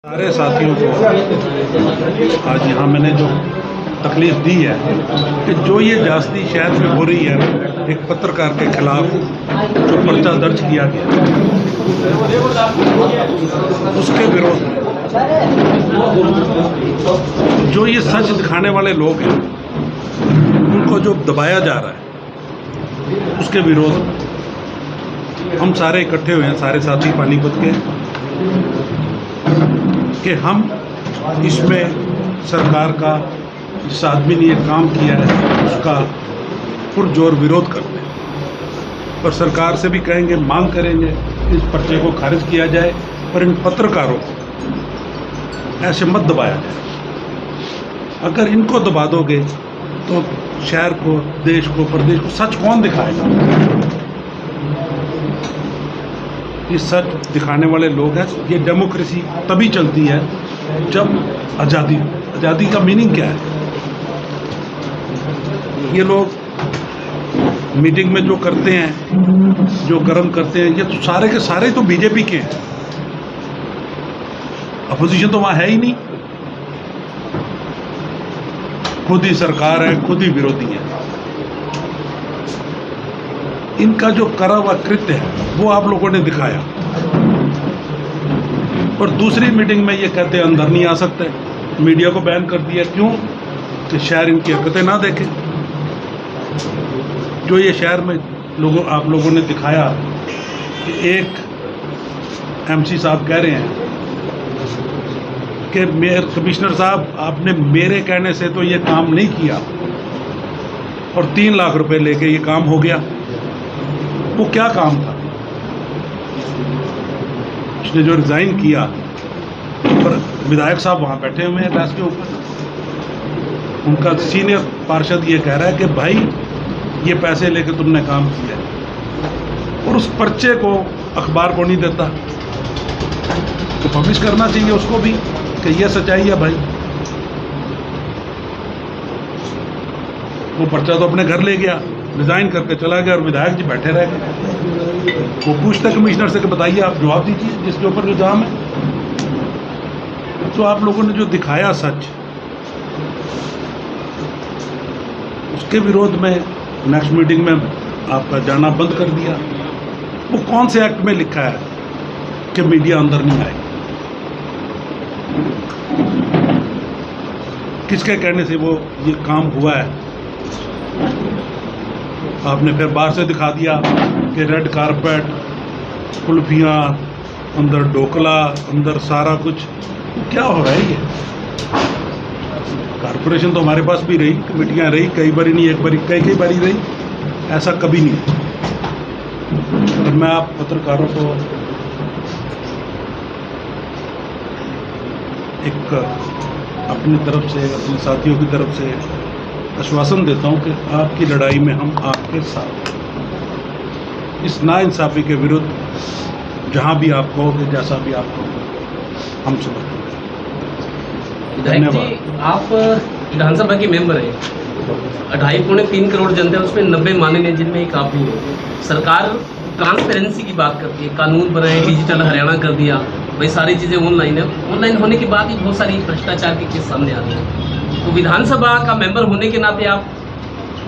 सारे साथियों को आज यहाँ मैंने जो तकलीफ दी है कि जो ये ज्यादती शहर में हो रही है एक पत्रकार के खिलाफ जो पर्चा दर्ज किया गया उसके विरोध में जो ये सच दिखाने वाले लोग हैं उनको जो दबाया जा रहा है उसके विरोध में हम सारे इकट्ठे हुए हैं, सारे साथी पानीपत के, कि हम इसमें सरकार का जिस आदमी ने ये काम किया है उसका पुरजोर विरोध करते हैं और सरकार से भी कहेंगे, मांग करेंगे इस पर्चे को खारिज किया जाए और इन पत्रकारों को ऐसे मत दबाया जाए। अगर इनको दबा दोगे तो शहर को, देश को, प्रदेश को सच कौन दिखाएगा? ये सच दिखाने वाले लोग हैं। ये डेमोक्रेसी तभी चलती है जब आज़ादी का मीनिंग क्या है? ये लोग मीटिंग में जो करते हैं, जो गरम करते हैं, ये तो सारे के सारे तो बीजेपी के हैं। अपोजिशन तो वहाँ है ही नहीं, खुद ही सरकार है, खुद ही विरोधी है। इनका जो करा हुआ कृत्य है वो आप लोगों ने दिखाया और दूसरी मीटिंग में ये कहते हैं अंदर नहीं आ सकते, मीडिया को बैन कर दिया। क्यों? कि शहर इनकी हरकतें ना देखें। जो ये शहर में आप लोगों ने दिखाया कि एक एमसी साहब कह रहे हैं कि मेयर कमिश्नर साहब आपने मेरे कहने से तो ये काम नहीं किया और 3 लाख रुपए लेके ये काम हो गया। वो क्या काम था? उसने जो रिजाइन किया, पर विधायक साहब वहाँ बैठे हुए हैं डेस्क के ऊपर, उनका सीनियर पार्षद ये कह रहा है कि भाई ये पैसे लेके तुमने काम किया और उस पर्चे को अखबार को नहीं देता तो पब्लिश करना चाहिए उसको भी कि ये सच्चाई है भाई। वो पर्चा तो अपने घर ले गया, रिजाइन करके चला गया और विधायक जी बैठे रह गए। वो पूछता कमिश्नर से कि बताइए, आप जवाब दीजिए जिसके ऊपर इल्जाम है। तो आप लोगों ने जो दिखाया सच, उसके विरोध में नेक्स्ट मीटिंग में आपका जाना बंद कर दिया। वो कौन से एक्ट में लिखा है कि मीडिया अंदर नहीं आए? किसके कहने से वो ये काम हुआ है? आपने फिर बाहर से दिखा दिया कि रेड कारपेट, कुल्फियाँ, अंदर ढोकला, अंदर सारा कुछ। क्या हो रहा है ये? कारपोरेशन तो हमारे पास भी रही, कमेटियाँ रही, कई बारी नहीं, एक बारी, कई बारी रही, ऐसा कभी नहीं। और मैं आप पत्रकारों को एक अपनी तरफ से, अपने साथियों की तरफ से आश्वासन देता हूं कि आपकी लड़ाई में हम आपके साथ, इस नाइंसाफी के विरुद्ध जहां भी आप कहोगे, जैसा भी आप कहोगे, हम समर्थन देंगे। धन्यवाद। आप विधानसभा के मेंबर हैं, 2.5-3 करोड़ जनता है, उसमें 90 माननीय, जिनमें एक आप भी हो। सरकार ट्रांसपेरेंसी की बात करती है, कानून बनाए, डिजिटल हरियाणा कर दिया, भाई सारी चीज़ें ऑनलाइन है। ऑनलाइन होने के बाद ही बहुत सारी भ्रष्टाचार के केस सामने आते हैं। तो विधानसभा का मेंबर होने के नाते आप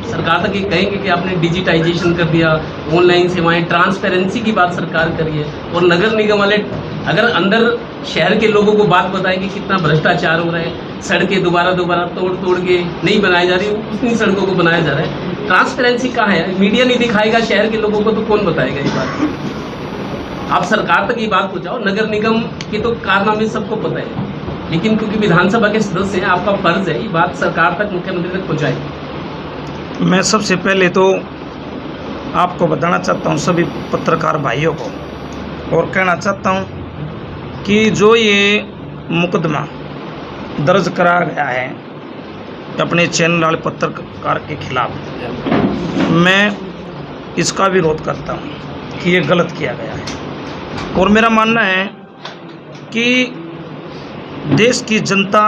सरकार तक ये कहेंगे कि आपने डिजिटाइजेशन कर दिया, ऑनलाइन सेवाएं, ट्रांसपेरेंसी की बात सरकार करिए, और नगर निगम वाले अगर अंदर शहर के लोगों को बात बताएंगे कितना भ्रष्टाचार हो रहा है, सड़कें दोबारा तोड़ के नहीं बनाई जा रही, उतनी सड़कों को बनाया जा रहा है। ट्रांसपेरेंसी कहाँ है? मीडिया नहीं दिखाएगा शहर के लोगों को तो कौन बताएगा ये बात? आप सरकार तक ये बात पहुँचाओ। नगर निगम के तो कारनामे सबको पता है, लेकिन क्योंकि विधानसभा के सदस्य हैं, आपका फर्ज है ये बात सरकार तक, मुख्यमंत्री तक पहुँचाए। मैं सबसे पहले तो आपको बताना चाहता हूँ सभी पत्रकार भाइयों को, और कहना चाहता हूँ कि जो ये मुकदमा दर्ज करा गया है अपने चैनल वाले पत्रकार के खिलाफ, मैं इसका विरोध करता हूँ कि ये गलत किया गया है। और मेरा मानना है कि देश की जनता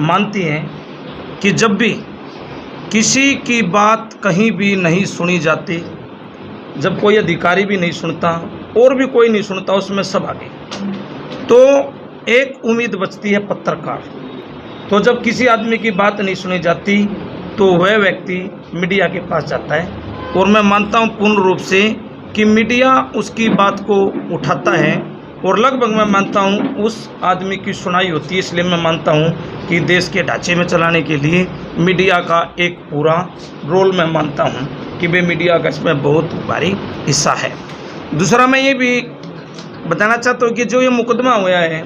मानती है कि जब भी किसी की बात कहीं भी नहीं सुनी जाती, जब कोई अधिकारी भी नहीं सुनता और भी कोई नहीं सुनता, उसमें सब आगे, तो एक उम्मीद बचती है पत्रकार। तो जब किसी आदमी की बात नहीं सुनी जाती तो वह व्यक्ति मीडिया के पास जाता है, और मैं मानता हूँ पूर्ण रूप से कि मीडिया उसकी बात को उठाता है, और लगभग मैं मानता हूँ उस आदमी की सुनाई होती है। इसलिए मैं मानता हूँ कि देश के ढांचे में चलाने के लिए मीडिया का एक पूरा रोल मैं मानता हूँ कि वे मीडिया का इसमें बहुत भारी हिस्सा है। दूसरा मैं ये भी बताना चाहता हूँ कि जो ये मुकदमा हुआ है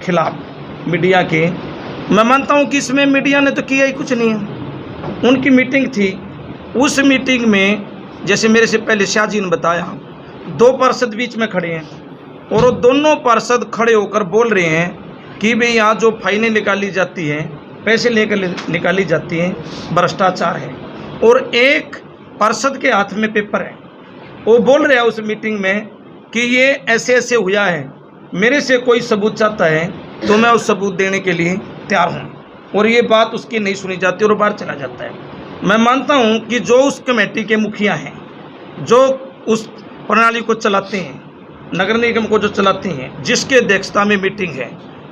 खिलाफ मीडिया के, मैं मानता हूँ कि इसमें मीडिया ने तो किया ही कुछ नहीं है। उनकी मीटिंग थी, उस मीटिंग में जैसे मेरे से पहले शाहजी ने बताया, 2 पार्षद बीच में खड़े हैं और वो दोनों पार्षद खड़े होकर बोल रहे हैं कि भाई यहाँ जो फाइनें निकाली जाती हैं, पैसे लेकर निकाली जाती हैं, भ्रष्टाचार है। और एक पार्षद के हाथ में पेपर है, वो बोल रहा है उस मीटिंग में कि ये ऐसे ऐसे हुआ है, मेरे से कोई सबूत चाहता है तो मैं उस सबूत देने के लिए तैयार हूँ। और ये बात उसकी नहीं सुनी जाती और बाहर चला जाता है। मैं मानता हूँ कि जो उस कमेटी के मुखिया हैं, जो उस प्रणाली को चलाते हैं, नगर निगम को जो चलाते हैं, जिसके अध्यक्षता में मीटिंग है,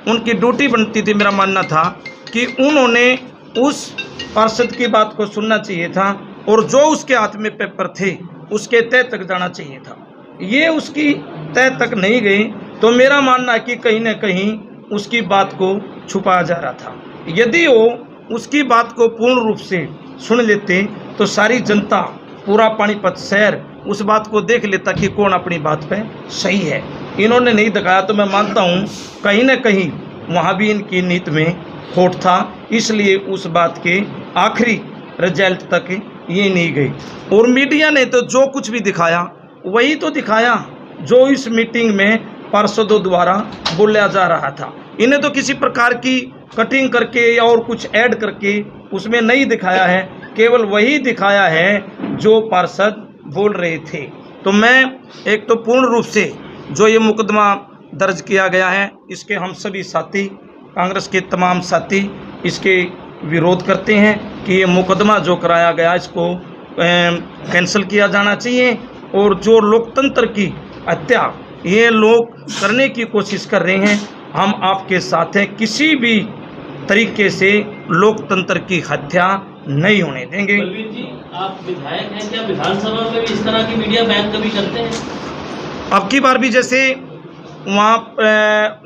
उनकी ड्यूटी बनती थी, मेरा मानना था कि उन्होंने उस पार्षद की बात को सुनना चाहिए था और जो उसके हाथ में पेपर थे उसके तय तक जाना चाहिए था। ये उसकी तय तक नहीं गई तो मेरा मानना है कि कहीं ना कहीं उसकी बात को छुपाया जा रहा था। यदि वो उसकी बात को पूर्ण रूप से सुन लेते तो सारी जनता, पूरा पानीपत शहर उस बात को देख लेता कि कौन अपनी बात पे सही है। इन्होंने नहीं दिखाया तो मैं मानता हूँ कहीं ना कहीं वहाँ भी इनकी नीति में खोट था, इसलिए उस बात के आखिरी रिजल्ट तक ये नहीं गई। और मीडिया ने तो जो कुछ भी दिखाया वही तो दिखाया जो इस मीटिंग में पार्षदों द्वारा बोला जा रहा था। इन्हें तो किसी प्रकार की कटिंग करके या और कुछ ऐड करके उसमें नहीं दिखाया है, केवल वही दिखाया है जो पार्षद बोल रहे थे। तो मैं एक तो पूर्ण रूप से जो ये मुकदमा दर्ज किया गया है, इसके हम सभी साथी, कांग्रेस के तमाम साथी इसके विरोध करते हैं कि ये मुकदमा जो कराया गया इसको कैंसिल किया जाना चाहिए। और जो लोकतंत्र की हत्या ये लोग करने की कोशिश कर रहे हैं, हम आपके साथ हैं। किसी भी तरीके से लोकतंत्र की हत्या नहीं होने देंगे। बलवीर जी, आप विधायक हैं, क्या विधानसभा में भी इस तरह की मीडिया बैन कभी करते हैं? अब की बार भी जैसे वहाँ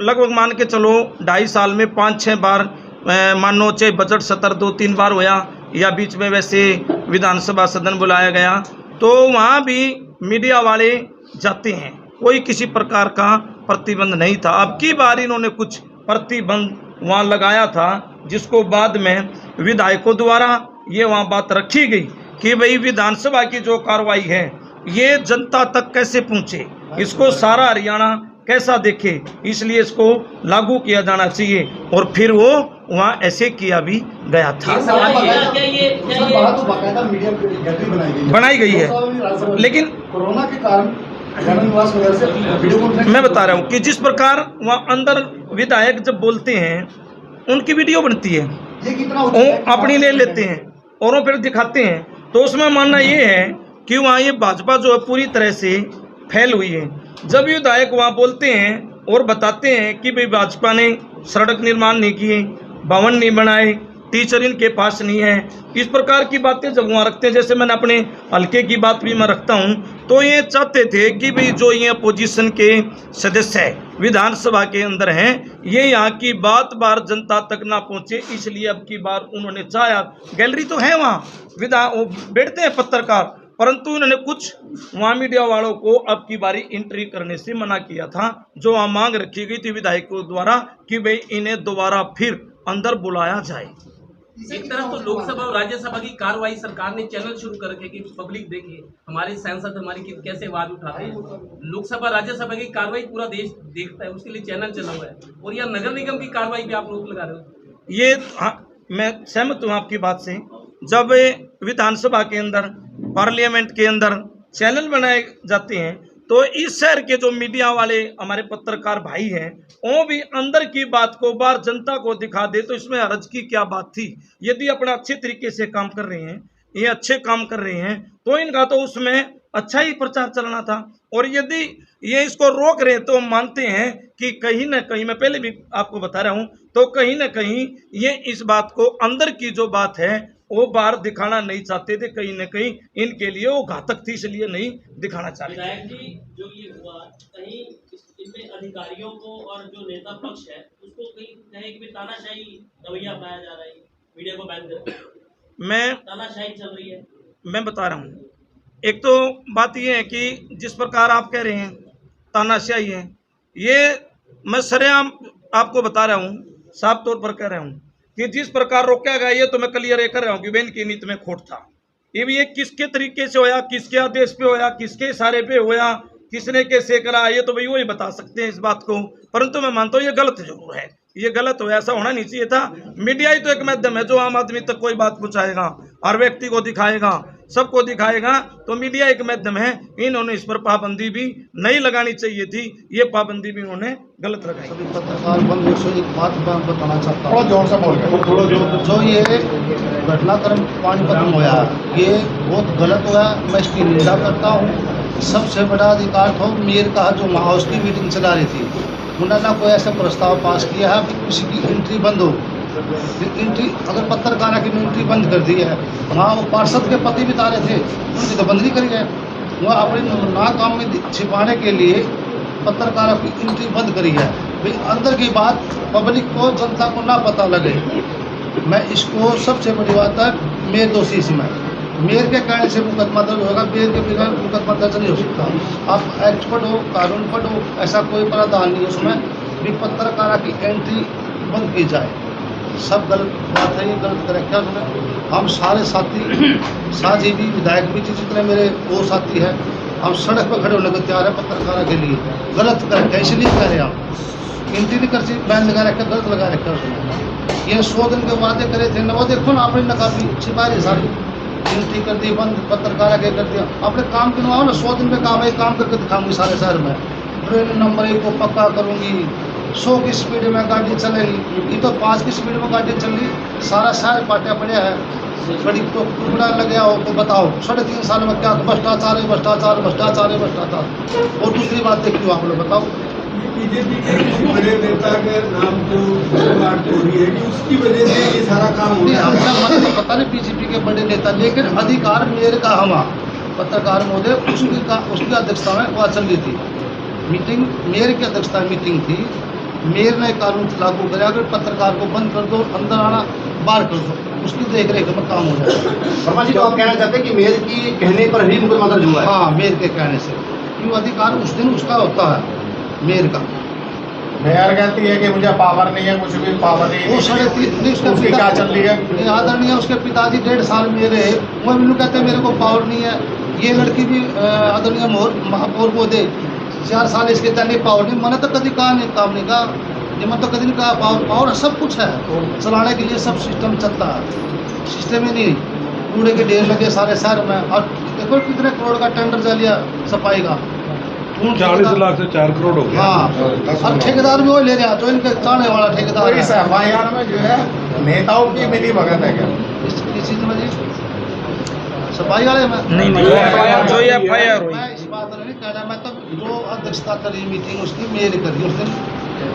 लगभग मान के चलो 2.5 साल में 5-6 बार मानो चाहे बजट सत्र 2-3 बार होया या बीच में वैसे विधानसभा सदन बुलाया गया तो वहाँ भी मीडिया वाले जाते हैं, कोई किसी प्रकार का प्रतिबंध नहीं था। अब की बार इन्होंने कुछ प्रतिबंध वहाँ लगाया था जिसको बाद में विधायकों द्वारा ये वहाँ बात रखी गई कि भाई विधानसभा की जो कार्रवाई है ये जनता तक कैसे पहुँचे, इसको सारा हरियाणा कैसा देखे, इसलिए इसको लागू किया जाना चाहिए। और फिर वो वहाँ ऐसे किया भी गया था। बनाई गई है, लेकिन कोरोना के कारण मैं बता रहा हूँ कि जिस प्रकार वहाँ अंदर विधायक जब बोलते हैं उनकी वीडियो बनती है, वो अपनी ले लेते हैं और वो फिर दिखाते हैं, तो उसमें मानना ये है कि वहाँ ये भाजपा जो है पूरी तरह से फैल हुई है। जब विधायक वहाँ बोलते हैं और बताते हैं कि भाई भाजपा ने सड़क निर्माण नहीं किए, भवन नहीं बनाए, टीचर इनके पास नहीं है, इस प्रकार की बातें जब वहाँ रखते हैं, जैसे मैंने अपने हल्के की बात भी मैं रखता हूँ, तो ये चाहते थे कि भाई जो ये अपोजिशन के सदस्य है विधानसभा के अंदर हैं, ये यहाँ की बात बार जनता तक ना पहुँचे, इसलिए अब की बार उन्होंने चाहा। गैलरी तो है वहाँ, वो बैठते हैं पत्रकार, परंतु उन्होंने कुछ वहाँ मीडिया वालों को अब की बारी एंट्री करने से मना किया था, जो वहाँ मांग रखी गई थी विधायकों द्वारा कि भाई इन्हें दोबारा फिर अंदर बुलाया जाए। एक तरफ तो लोकसभा और राज्यसभा की कार्रवाई सरकार ने चैनल शुरू कर रखे कि पब्लिक देखे हमारे सांसद हमारी कैसे आवाज उठाते हैं। लोकसभा राज्यसभा की कार्रवाई पूरा देश देखता है, उसके लिए चैनल चला हुआ है, और यह नगर निगम की कार्रवाई पे आप रोक लगा रहे हो। ये मैं सहमत हूँ आपकी बात से। जब विधानसभा के अंदर, पार्लियामेंट के अंदर चैनल बनाए जाते हैं तो इस शहर के जो मीडिया वाले हमारे पत्रकार भाई हैं वो भी अंदर की बात को बाहर जनता को दिखा दे, तो इसमें हर्ज की क्या बात थी। यदि अपना अच्छे तरीके से काम कर रहे हैं, ये अच्छे काम कर रहे हैं, तो इनका तो उसमें अच्छा ही प्रचार चलना था। और यदि ये इसको रोक रहे हैं, तो हम मानते हैं कि कहीं ना कहीं, मैं पहले भी आपको बता रहा हूं, तो कहीं ना कहीं ये इस बात को, अंदर की जो बात है वो बाहर दिखाना नहीं चाहते थे, कहीं ना कहीं इनके लिए वो घातक थी, इसलिए नहीं दिखाना चाहते। विधायक जी, जो ये हुआ, कहीं इनमें अधिकारियों को और जो नेता पक्ष है उसको कहीं कि तानाशाही रवैया अपनाया जा रहा है, मीडिया को बैन कर तानाशाही चल रही है। मैं बता रहा हूँ, एक तो बात यह है कि जिस प्रकार आप कह रहे हैं तानाशाही है, ये मैं सरेआम आपको बता रहा हूँ, साफ तौर पर कह रहा हूँ कि जिस प्रकार रोका गया, ये तो मैं क्लियर कर रहा हूँ कि इनकी नीति में खोट था। ये भी, ये किसके तरीके से होया, किसके आदेश पे होया, किसके इशारे पे होया, किसने कैसे करा, ये तो भाई वही बता सकते हैं इस बात को। परंतु मैं मानता हूँ ये गलत जरूर है, ये गलत हो, ऐसा होना नहीं चाहिए था। मीडिया ही तो एक माध्यम है जो आम आदमी तक कोई बात पहुंचाएगा और व्यक्ति को दिखाएगा, सबको दिखाएगा, तो मीडिया एक माध्यम है। इन्होंने इस पर पाबंदी भी नहीं लगानी चाहिए थी, ये पाबंदी भी उन्होंने गलत लगाई। सभी पत्रकार बंधुओं से एक बात मैं बताना चाहता हूँ, थोड़ा जोर से बोल के। जो ये घटनाक्रम पानीपत में हुआ, ये बहुत गलत हुआ, मैं इसकी निंदा करता हूँ। सबसे बड़ा अधिकार था मेयर का, जो महाउस की मीटिंग चला रही थी, उन्होंने कोई ऐसा प्रस्ताव पास किया है कि किसी की एंट्री बंद हो। एंट्री, अगर पत्रकारा की एंट्री बंद कर दी है, वहाँ वो पार्षद के पति बिता रहे थे, उनकी तो बंद नहीं करी है, वो अपने नाकाम में छिपाने के लिए पत्रकारों की एंट्री बंद करी है। भाई अंदर की बात पब्लिक को, जनता को ना पता लगे। मैं इसको, सबसे बड़ी बात है, मेयर दोषी इसमें, मेयर के कहने से मुकदमा दर्ज होगा, मेयर के बिना मुकदमा दर्ज नहीं हो सकता। आप एक्सपर्ट हो, कानून पढ़ हो, ऐसा कोई प्रावधान नहीं है उसमें भी पत्रकारा की एंट्री बंद की जाए। सब गलत बात है, ये गलत करेक्टर में हम सारे साथी भी, विधायक भी, जितने मेरे वो साथी हैं, हम सड़क पर खड़े होने को तैयार है पत्रकारा के लिए। गलत करेक्टर इसलिए कह रहे हैं, हम एंट्री नहीं कर सकते, बैन लगा रखा, गलत लगा रखा उसमें। ये 100 दिन के वादे करे थे, वो देखो ना, आपने नकाबी छिपा रही सारी, एंट्री कर दी बंद, पत्रकारा के कर दिया। अपने काम गिनवाओ ना, 100 दिन में काम है, काम करके दिखाऊंगी सारे शहर में, ट्रेन नंबर 1 को पक्का करूंगी, 100 की स्पीड में गाड़ी चलेगी। ये तो 5 की स्पीड में गाड़ी चल रही, सारा शहर पाटिया पड़े है, बड़ी तो टुकड़ा लगे हो, तो बताओ 3.5 साल में क्या भ्रष्टाचार है, भ्रष्टाचार, भ्रष्टाचार है, भ्रष्टाचार। और दूसरी बात देखिए, आप लोग बताओ, बीजेपी के किसी बड़े नेता के नाम को बात हो रही है कि उसकी वजह से ये सारा काम हो रहा है। हमने पता नहीं बीजेपी के बड़े नेता, लेकिन अधिकार मेयर का हवा, पत्रकार महोदय उसकी अध्यक्षता में वहाँ चल रही थी मीटिंग, मेयर की अध्यक्षता में मीटिंग थी। मेयर ने कानून लागू कराया, अगर पत्रकार को बंद कर दो, अंदर आना बाहर कर दो, उसकी देख रेख में काम हो जाए। वर्मा जी, तो आप कहना चाहते हैं कि मेयर की कहने पर ही मुकदमा दर्ज हुआ है? हाँ, मेयर के कहने से, क्यों अधिकार उस दिन उसका होता है मेयर का। मेयर कहती है कि मुझे पावर नहीं है, कुछ भी पावर नहीं है, वो 3.5 उसकी क्या चल रही है? आदरणीय है, उसके पिताजी 1.5 साल में रहे, वो भी कहते हैं मेरे को पावर नहीं है। ये लड़की भी आदरणीय महापौर को दे 4 साल, इसके कहने पावर नहीं, मैंने तो कभी कहा नहीं, काम नहीं कहा, ये मैं तो कभी नहीं कहा। पावर सब कुछ है, चलाने के लिए सब सिस्टम चलता है, सिस्टम ही नहीं। कूड़े के ढेर लगे सारे शहर में, और देखो कितने करोड़ का टेंडर चल लिया सफाई का, 40 लाख से 4 करोड़ हो गया। हाँ, और ठेकेदार भी वो ले रहा, जो इनके चाहने वाला ठेकेदार है। इस FIR में जो है नेताओं की मिली भगत है क्या? इस चीज में जी सफाई वाले में नहीं, जो FIR हुई, मैं इस बात में नहीं कह रहा, मैं तो जो अध्यक्षता करी मीटिंग उसकी मेयर करी उस दिन,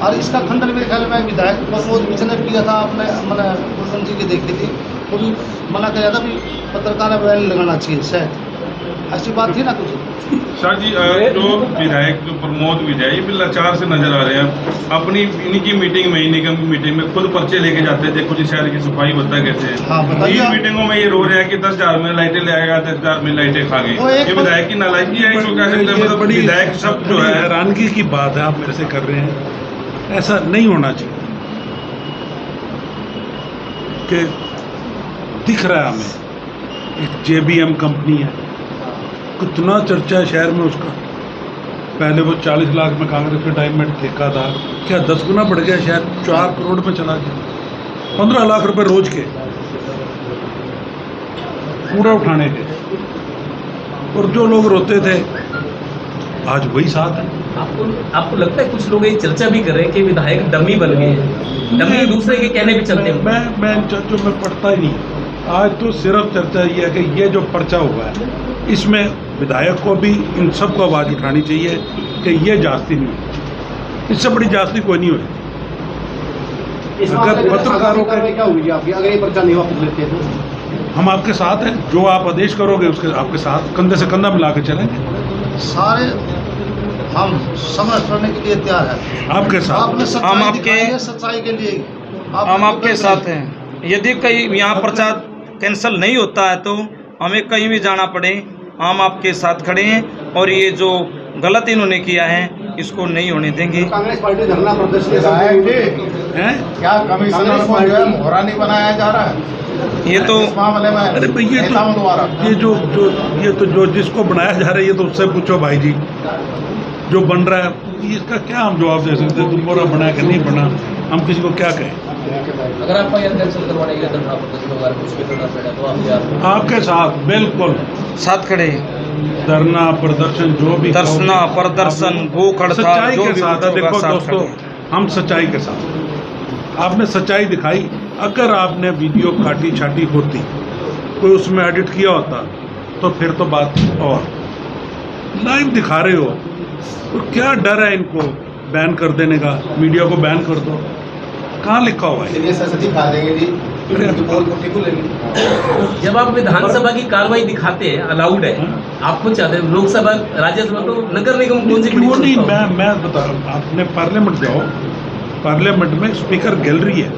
और इसका खंडन मेरे ख्याल में विधायक प्रमोद मिश्र ने किया था, अपने मैंने गुलशन जी की देखी थी, वो भी मना कर रहा था भी पत्रकार बैन लगाना चाहिए, शायद ऐसी बात थी ना कुछ। सर जी, जो विधायक जो प्रमोद विजय ये भी लाचार से नजर आ रहे हैं। अपनी इनकी मीटिंग में, निगम की मीटिंग में खुद पर्चे लेके जाते थे, कुछ शहर की सफाई बता कैसे। हाँ, बताइए। इन मीटिंगों में ये रो रहे हैं कि 10,000 में लाइटें ले आएगा, 10,000 में लाइटें खा गई। ये विधायक की नालायकी है, इसको कह सकते हैं। मतलब बड़ी विधायक सब जो है, हैरानगी की बात है, आप मेरे से कर रहे हैं, ऐसा नहीं होना चाहिए। कि दिख रहा है हमें, एक JBM कंपनी है, कितना चर्चा है शहर में उसका। पहले वो 40 लाख में कांग्रेस के टाइम में ठेका था, क्या 10 गुना बढ़ गया, शायद 4 करोड़ में चला गया। 15 लाख रुपए रोज के कूड़ा उठाने के, और जो लोग रोते थे आज वही साथ है। आपको लगता है कुछ लोग ये चर्चा भी कर रहे हैं कि विधायक डमी बन गए हैं, डमी दूसरे के कहने पे चलते हैं? मैं इन चर्चों में पढ़ता ही नहीं। आज तो सिर्फ चर्चा ये है कि ये जो पर्चा हुआ है, इसमें विधायक को भी इन सब को आवाज़ उठानी चाहिए। कि ये जास्ती नहीं हुई। इससे बड़ी जास्ती कोई नहीं हुई। अगर पत्रकारों का क्या होगी आपकी अगर ये पर्चा नहीं वापस लेते तो? हम आपके साथ हैं, जो आप आदेश करोगे उसके आपके साथ कंधे से कंधा मिला के चलेंगे। सारे हम समझ करने के लिए तैयार हैं। आपके साथ आपने हम सच्चाई आपके- दिखाई है, सच्चाई के लिए हम आपके साथ हैं। यदि कहीं यहाँ पर्चा कैंसिल नहीं होता है तो हमें कहीं भी जाना पड़े, हम आपके साथ खड़े हैं और ये जो गलत इन्होंने किया है इसको नहीं होने देंगे। कांग्रेस पार्टी धरना प्रदर्शन हैं? क्या कमिश्नर को जो है मोहरा नहीं बनाया जा रहा है ये तो इस मामले में? अरे भाई नेताओं द्वारा ये तो जो जिसको बनाया जा रहा है ये तो उससे पूछो भाई जी, जो बन रहा है इसका क्या हम जवाब दे सकते हैं? तुम बोरा बना कि नहीं बना, हम किसी को क्या कहें? अगर आपका यह कैंसिल करवाने के लिए धरना प्रदर्शन वगैरह कुछ भी करना पड़ेगा तो आप यार आपके साथ बिल्कुल साथ खड़े हैं। धरना प्रदर्शन जो भी दर्शना प्रदर्शन भूख हड़ताल सच्चाई जो के भी साथ है। होगा, देखो साथ दोस्तों, खड़े हैं। हम सच्चाई के साथ, आपने सच्चाई दिखाई। अगर आपने वीडियो काटी छाटी होती, कोई उसमें एडिट किया होता तो फिर तो बात और। लाइव दिखा रहे हो तो क्या डर है इनको बैन कर देने का? मीडिया को बैन कर दो, कहाँ लिखा हुआ है? दिखा देंगे जी। जब आप विधानसभा की कार्रवाई दिखाते हैं, अलाउड है, आप खुद चाहते हैं लोकसभा राज्यसभा तो नगर निगम कौन सी क्यों नहीं? मैं बता रहा हूँ, आपने पार्लियामेंट जाओ, पार्लियामेंट में स्पीकर गैलरी है,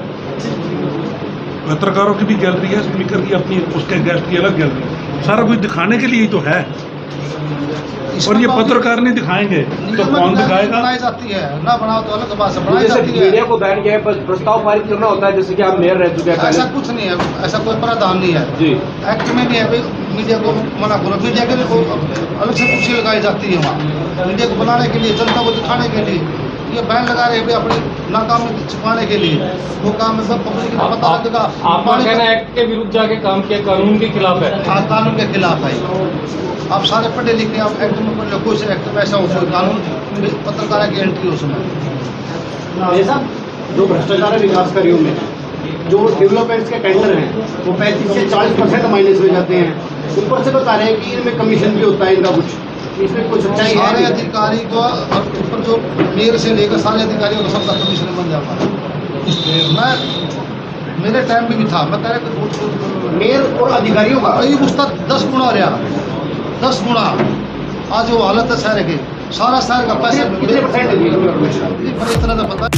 पत्रकारों की भी गैलरी है, स्पीकर की अपनी, उसके गेस्ट की अलग गैलरी है। सारा कुछ दिखाने के लिए ही तो है। और ये पत्रकार नहीं दिखाएंगे तो कौन दिखाएगा? बनाई जाती है ना, बनाओ तो अलग बात से बनाई जाती है। मीडिया को बैन किया है, प्रस्ताव पारित करना होता है, जैसे कि आप मेयर रह चुके हैं ऐसा पहले। कुछ नहीं है, ऐसा कोई प्रावधान नहीं है जी। एक्ट में नहीं है भाई मीडिया को मना करो। मीडिया के लिए अलग से कुर्सी लगाई जाती है वहाँ, मीडिया को बनाने के लिए, जनता को दिखाने के लिए। ये बैन लगा रहे हैं अपनी नाकामी छुपाने के लिए, वो काम में सब पब्लिक को पता लगेगा। आपका कहना है एक्ट के विरुद्ध जाके काम किया, कानून के खिलाफ है। हाँ, कानून के खिलाफ है। आप सारे पढ़े लिखे, आप एक्ट में पढ़ लो, कोई से एक्ट में ऐसा हो, कोई कानून पत्रकार की एंट्री हो उसमें। ऐसा जो भ्रष्टाचार है विकास कार्यों में, जो डेवलपमेंट्स के टेंडर हैं वो 35 से 40% माइनस हो जाते हैं। ऊपर से बता रहे हैं कि इनमें कमीशन भी होता है इनका कुछ, इसमें कुछ सच्चाई है? सारे अधिकारी को और ऊपर जो मेयर से लेकर सारे अधिकारियों को सबका कमिश्नर बन जाता है। मैं मेरे टाइम में भी था, मैं कह रहा मेयर और अधिकारियों का वही उसका 10 गुना रहा, 10 गुना। आज वो हालत है शहर की, सारा शहर का पैसा कितने % है? इतना तो पता